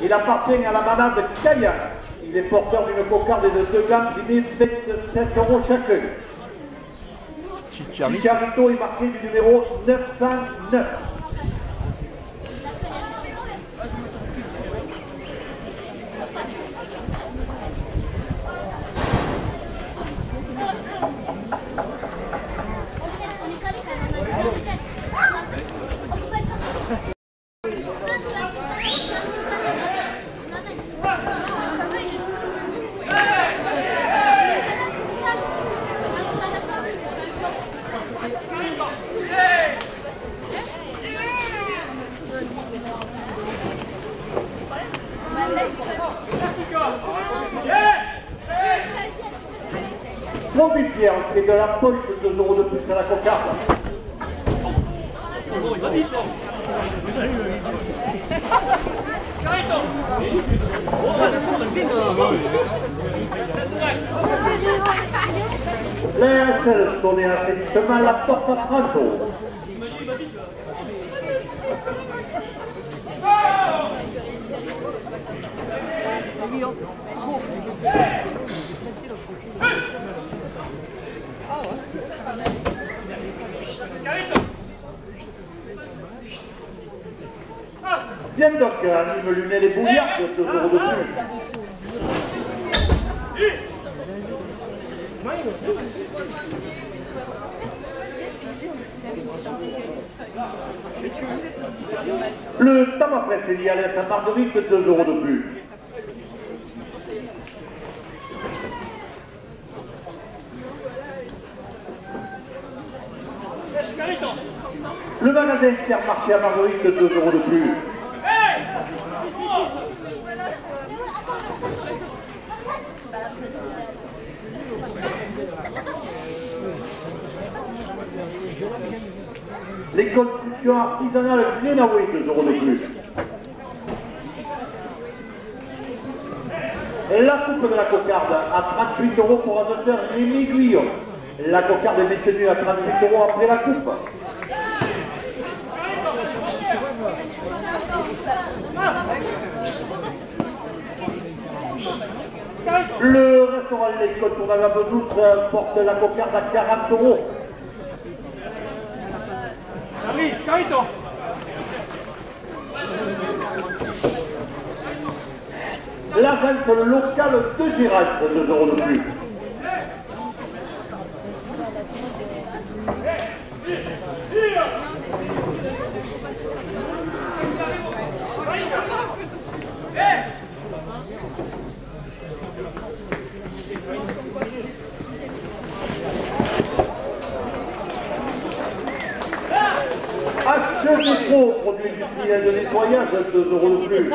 Il appartient à la manade Cayenne. Il est porteur d'une cocarde et de 2 gammes dînés 27 € chacun. Chicharito est marqué du numéro 909. Pierre, qui est de la poche de 2 € de plus à la cocarde. Laisse tourner assainissement la porte à Franco. Viens donc, anime lunet les bouillards de 2 € de plus. Le tabac pressé lié à Saint-Marguerite, 2 € de plus. Le magasin Intermarché à Marguerite, 2 € de plus. Les constructions artisanales Glenaway, 2 € de plus. La coupe de la cocarde à 38 € pour un auteur Rémi Guillon. La cocarde est maintenue à 38 € après la coupe. Le restaurant Les Côtes pour la Doutre porte la cocarde à 40 €. La vente locale de Gérald, 2 € de plus. HG Pro, produit industriel de nettoyage, 2 € de plus.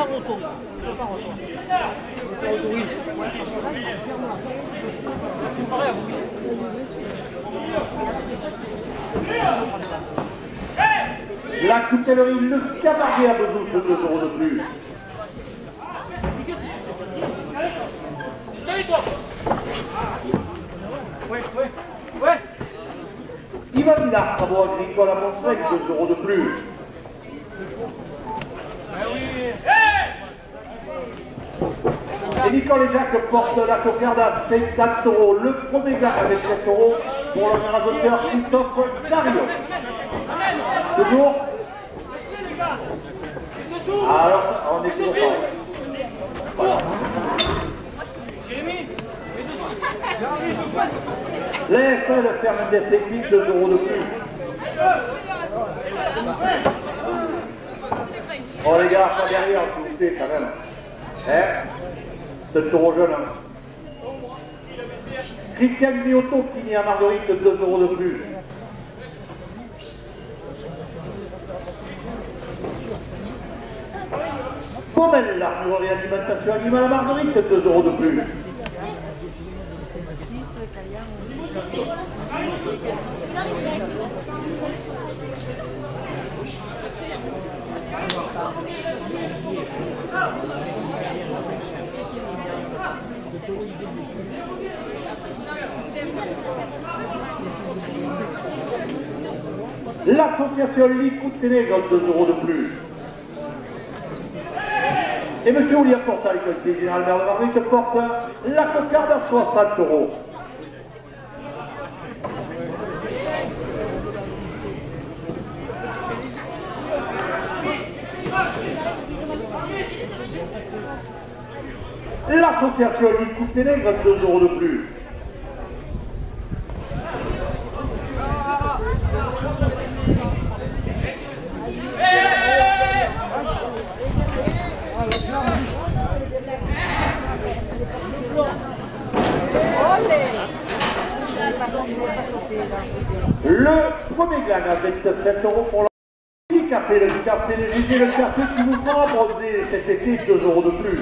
La coutellerie Le Cabaret à Bedouche, 2 € de plus. Yvan Villard, travaux agricoles à Montreuil, 2 € de plus. Et Nicole et Jacques portent la cocarde à 50 €. Le premier gars avec 7 € pour le rasoteur Christophe Dario. Toujours. Alors, on est toujours pas. Voilà. L'EFL ferme des techniques, 2 € de plus. Oh les gars, pas derrière, s'il vous plaît, quand même. C'est trop jeune. Hein. Christian Miotto finit à Marguerite, 2 € de plus. Pommel, l'armurerie et alimentation animale à Marguerite, 2 € de plus. L'association Licoute Sénégal, 2 € de plus. Et M. William Portal, conseiller général maire de Marguerite, porte la cocarde à 60 €. L'association Ligue Coupe Ténèbres, 2 € de plus. Le premier gagne avec 7 € pour le café, le café léger, le café qui vous fera bronzer cet été, 2 € de plus.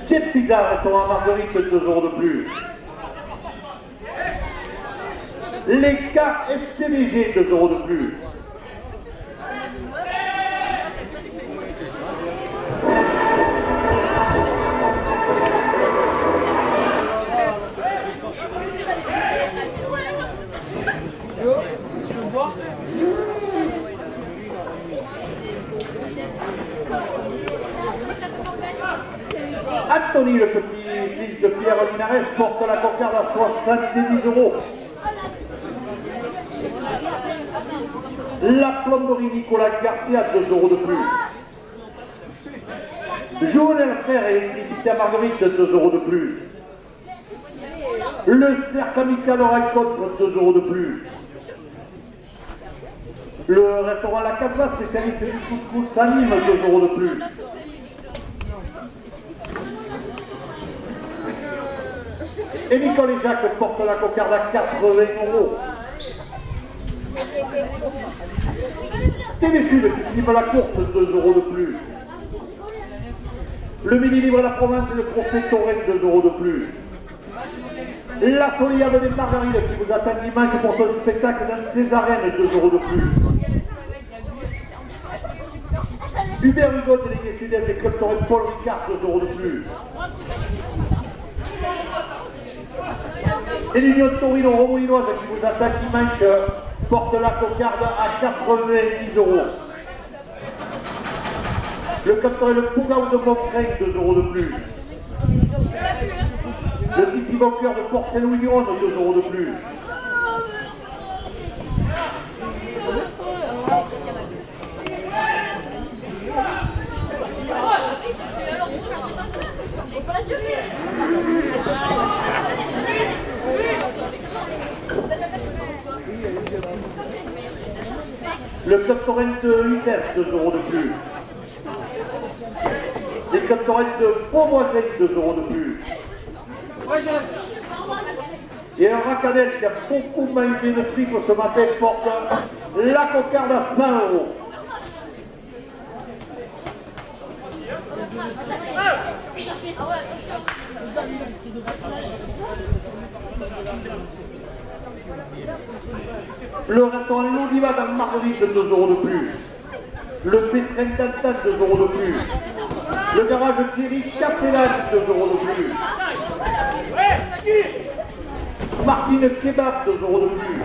Jet Pizza, restaurant Marguerite, 2 € de plus. Les KFCBG, 2 € de plus. Anthony, le petit fils de Pierre Linares, porte la cocarde à 70 €. La plomberie Nicolas Garcia, 2 € de plus. Joël Frère et l'électricité à Marguerite, 2 € de plus. Le cercle amical de Rencontre, 2 € de plus. Le restaurant La Casa, spécialiste du couscous à Nîmes, 2 € de plus. Et Nicole et Jacques portent la cocarde à 80 €. TV Sud qui finit la course, 2 € de plus. Le Mini Libre de la Province et le Procès Torres, 2 € de plus. La Foliade des Margarides qui vous attend dimanche pour ce spectacle dans ses arènes, 2 € de plus. Hubert Hugo, délégué sud-est des clubs Torres Paul Ricard, 2 € de plus. Et l'Union Torino Romouilloise qui vous attaque dimanche porte la cocarde à 90 €. Le capteur le Pougaou de Montcrain, 2 € de plus. Le Petit Bunker de Port-Saint-Louis-du-Rhône, 2 € de plus. Le club Torrent de Utrecht, 2 € de plus. Les clubs Torrent de Beauvoisin, 2 € de plus. Et un Racadel qui a beaucoup mangé de triple ce matin porte la cocarde à 100 €. Le restaurant L'Oliva dans Marguerite, 2 € de plus. Le Pétrin d'Antan, 2 € de plus. Le garage Thierry Capellan, 2 € de plus. Martine Kebab, 2 € de plus.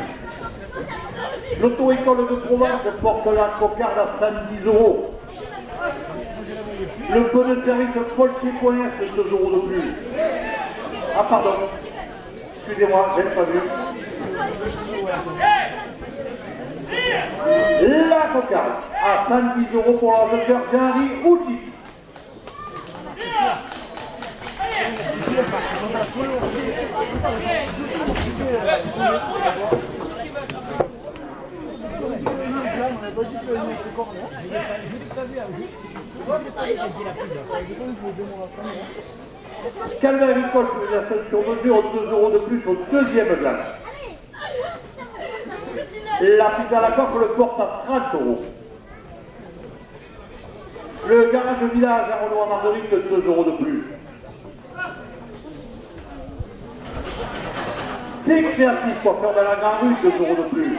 L'auto-école de Provence porte la cocarde à 110 €. Le peu de service Paul Cécoin, 2 € de plus. Ah pardon, excusez-moi, je n'ai pas vu. La cocarde à 110 € pour l'ordinateur Jean-Henri Outi. Calvin Agricole, sur mesure, 2 € de plus au deuxième glace. La pizza à la coque le porte à 30 €. Le garage village à Renaud à Marguerite, 2 € de plus. C'est créatif pour faire de la grande rue, 2 € de plus.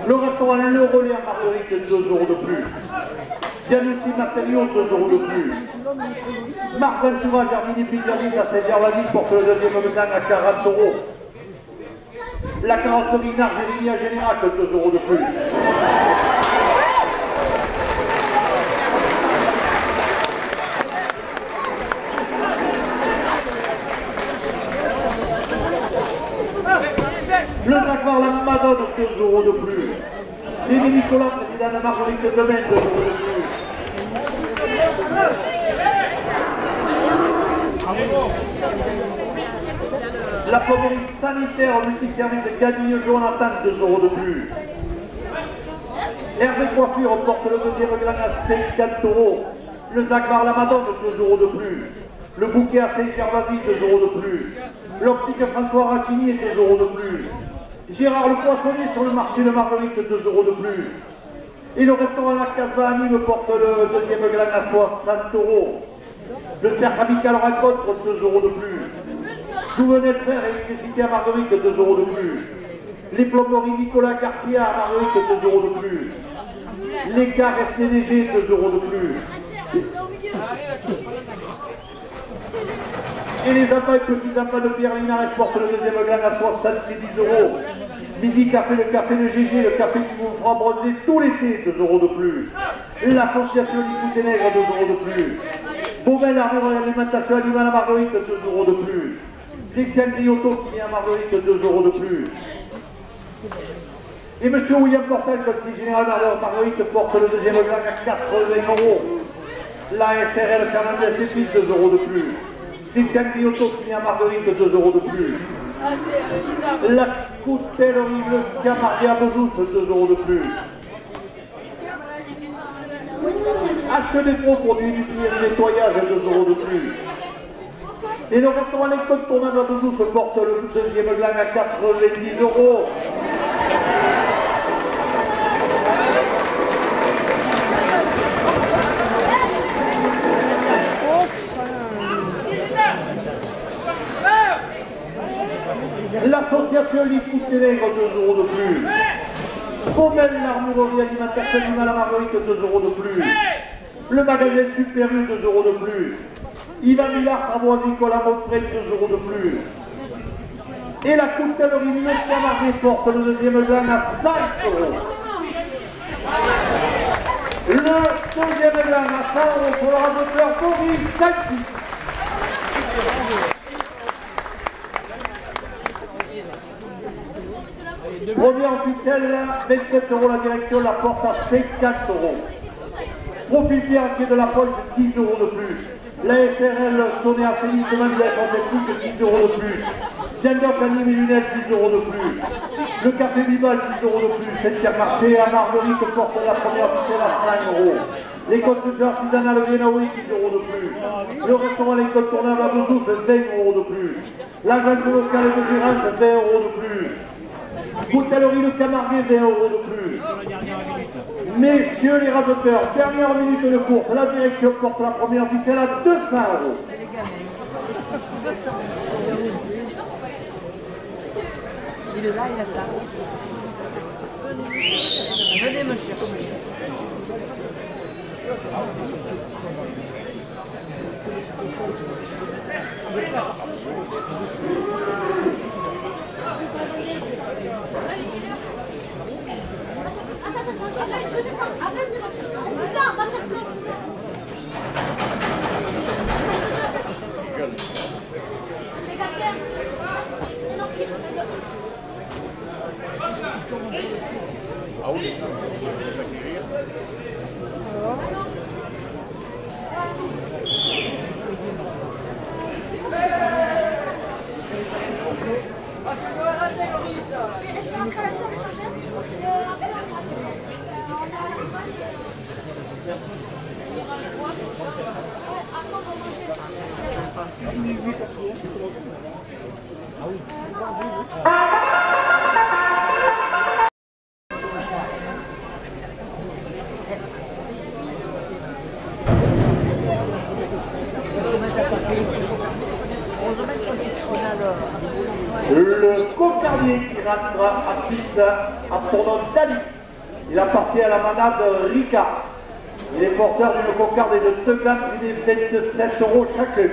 Le restaurant Le Relais à Marguerite, 2 euros de plus. Giannucci Matériaux, 2 euros de plus. Marc Ventura, Germini Pizzerie à Saint-Gervais porte le deuxième gagne à 40 euros. La carrosserie Nargénie à Générac, 2 euros de plus. Le Jaguar la Madone, 2 euros de plus. Rémi Nicolas, président de Marguerite Demain, 2 euros de plus. La pommerie sanitaire multiservice de Camille Jonathan, 2 euros de plus. Hervé Coiffure porte le deuxième gagne à 50 euros. Le Jaguar la Madone, 2 euros de plus. Le bouquet à Saint-Gervais, 2 euros de plus. L'optique François Racchini, 2 euros de plus. Gérard le Poissonnier sur le marché de Marguerite, 2 euros de plus. Et le restaurant La Casa Anime porte le deuxième gagne à 60 euros. Le cercle amical rencontre, 2 euros de plus. Souvenez de fer et l'électricité à Marguerite, 2 euros de plus. Les plomberies Nicolas Cartier à Marguerite, 2 euros de plus. Les gares STDG, 2 euros de plus. Et les enfants et petits enfants de Pierre Linares portent le deuxième gagne à 70 euros. Midi Café, le café de GG, le café qui vous fera bronzer tout l'été, 2 euros de plus. L'association du Ténègre, 2 euros de plus. Beauvais, l'armure et l'alimentation animale à Marguerite, 2 euros de plus. Christian Griotto qui vient à Marguerite, 2 euros de plus. Et M. William Portel, conseiller général à Marguerite, porte le deuxième gagne à 80 euros. La SRL Fernandez Épis, 2 euros de plus. Christian Griotto qui vient à Marguerite, 2 euros de plus. La coutellerie Le Camargue à Bezous, 2 euros de plus. Acte des gros produits du nettoyage, 2 euros de plus. Et le restaurant L'Incontournable à Bezous porte le deuxième gagne à 90 euros. L'association Liscou Ténègre, 2 euros de plus. Baumel, l'armurerie alimentaire animale à Marguerite, 2 euros de plus. Le magasin Super U, 2 euros de plus. Yvan Millard, travaux agricoles à Montreuil, 2 euros de plus. Et la coutellerie Le Camargue porte le deuxième gagne à 5 euros. Le deuxième gagne à 100 euros pour le radoteur Boris Saïti. Premier officiel, 27 euros la direction, la porte à 54 euros. Profil financier de la poste, 10 euros de plus. La SRL donnée à Félix Mandel, technique, 10 euros de plus. Gender Planning et lunettes, 10 euros de plus. Le café Bival, 10 euros de plus. Intermarché à Marguerite porte la première officielle à 5 euros. Les constructeurs artisanales Viennaoui, 10 euros de plus. Le restaurant L'Incontournable à Bezous, 20 euros de plus. La grande locale de Gérance, 20 euros de plus. Coutellerie Le Camargue, 20 euros de plus. Messieurs les rabateurs, dernière minute de course, la direction porte la première officielle à 200 euros. Il est là, il est là. Venez me chercher. Ah oui. Le cocardier notre artiste à son nom Dali. Il appartient à la manade Rika. Il est porteur d'une cocarde et de 2 grammes et 27 € chacun.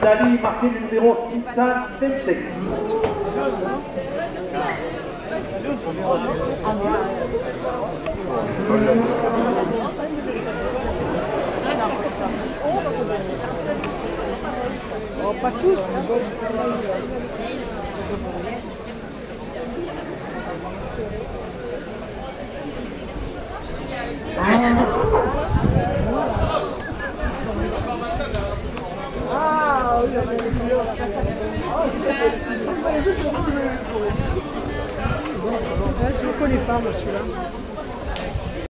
Dali marqué du numéro 626. Oh, pas tous, mais bon. Ah.